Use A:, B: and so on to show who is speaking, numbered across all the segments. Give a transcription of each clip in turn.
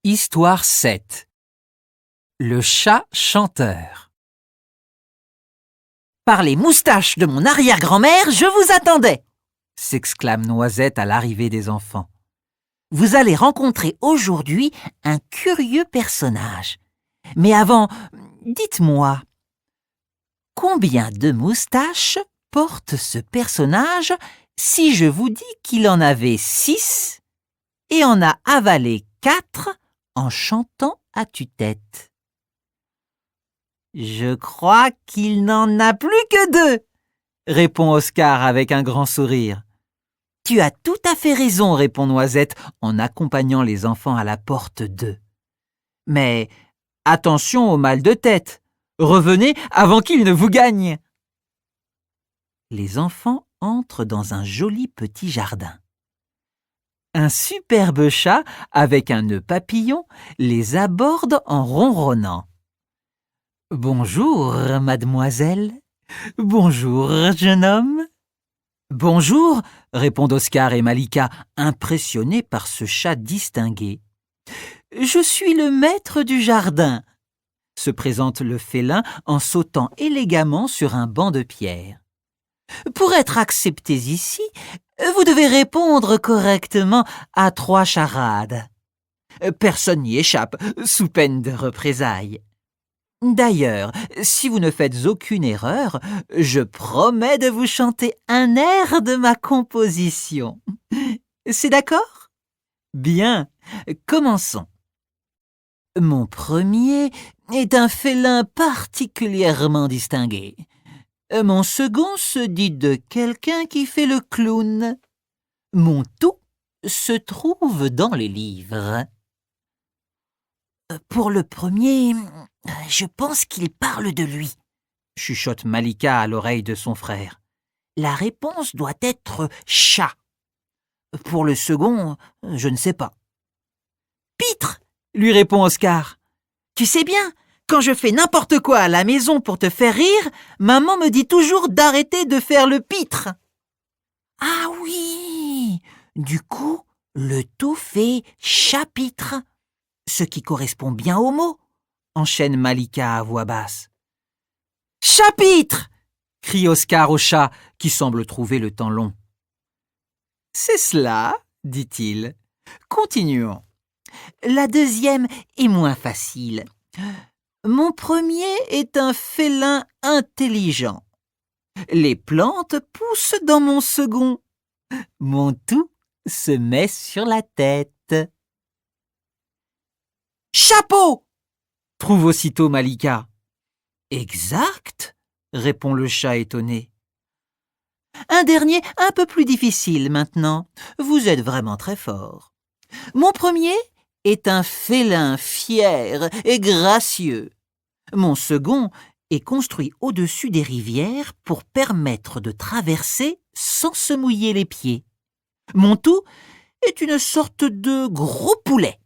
A: Histoire 7. Le chat chanteur.
B: Par les moustaches de mon arrière-grand-mère, je vous attendais,
A: S'exclame Noisette à l'arrivée des enfants.
B: Vous allez rencontrer aujourd'hui un curieux personnage. Mais avant, dites-moi, combien de moustaches porte ce personnage si je vous dis qu'il en avait 6 et en a avalé 4 en chantant à tue-tête? Je crois qu'il n'en a plus que 2,
A: Répond Oscar avec un grand sourire.
B: Tu as tout à fait raison,
A: Répond Noisette en accompagnant les enfants à la porte d'eux. Mais attention au mal de tête. Revenez avant qu'il ne vous gagne. Les enfants entrent dans un joli petit jardin. Un superbe chat avec un nœud papillon les aborde en ronronnant. « Bonjour, mademoiselle. Bonjour, jeune homme. » « Bonjour, » répondent Oscar et Malika, impressionnés par ce chat distingué. « Je suis le maître du jardin, » se présente le félin en sautant élégamment sur un banc de pierre. « Pour être accepté ici, vous devez répondre correctement à 3 charades. Personne n'y échappe, sous peine de représailles. D'ailleurs, si vous ne faites aucune erreur, je promets de vous chanter un air de ma composition. C'est d'accord? Bien, commençons. Mon premier est un félin particulièrement distingué. Mon second se dit de quelqu'un qui fait le clown. Mon tout se trouve dans les livres. Pour le premier, je pense qu'il parle de lui, chuchote Malika à l'oreille de son frère. La réponse doit être chat. Pour le second, je ne sais pas. Pitre, lui répond Oscar. Tu sais bien, quand je fais n'importe quoi à la maison pour te faire rire, maman me dit toujours d'arrêter de faire le pitre. Ah oui, du coup, le tout fait chapitre. Ce qui correspond bien au mot, enchaîne Malika à voix basse. Chapitre! Crie Oscar au chat, qui semble trouver le temps long. C'est cela, dit-il. Continuons. La deuxième est moins facile. Mon premier est un félin intelligent. Les plantes poussent dans mon second. Mon tout se met sur la tête. Chapeau! Trouve aussitôt Malika. Exact, répond le chat étonné. Un dernier un peu plus difficile maintenant. Vous êtes vraiment très fort. Mon premier est un félin fier et gracieux. Mon second est construit au-dessus des rivières pour permettre de traverser sans se mouiller les pieds. Mon tout est une sorte de gros poulet.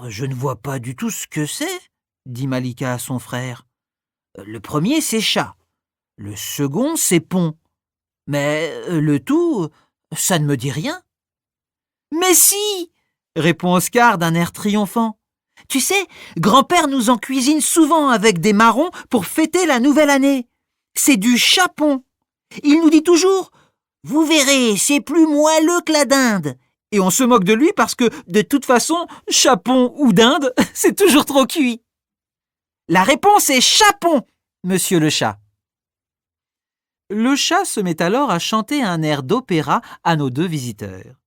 A: Je ne vois pas du tout ce que c'est, dit Malika à son frère. Le premier, c'est chat. Le second, c'est pont. Mais le tout, ça ne me dit rien. Mais si, répond Oscar d'un air triomphant. Tu sais, grand-père nous en cuisine souvent avec des marrons pour fêter la nouvelle année. C'est du chapon. Il nous dit toujours « Vous verrez, c'est plus moelleux que la dinde ». Et on se moque de lui parce que, de toute façon, chapon ou dinde, c'est toujours trop cuit. La réponse est chapon, monsieur le chat. Le chat se met alors à chanter un air d'opéra à nos 2 visiteurs.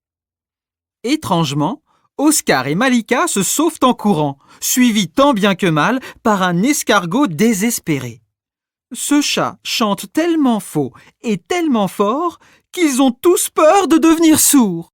A: Étrangement, Oscar et Malika se sauvent en courant, suivis tant bien que mal par un escargot désespéré. Ce chat chante tellement faux et tellement fort qu'ils ont tous peur de devenir sourds.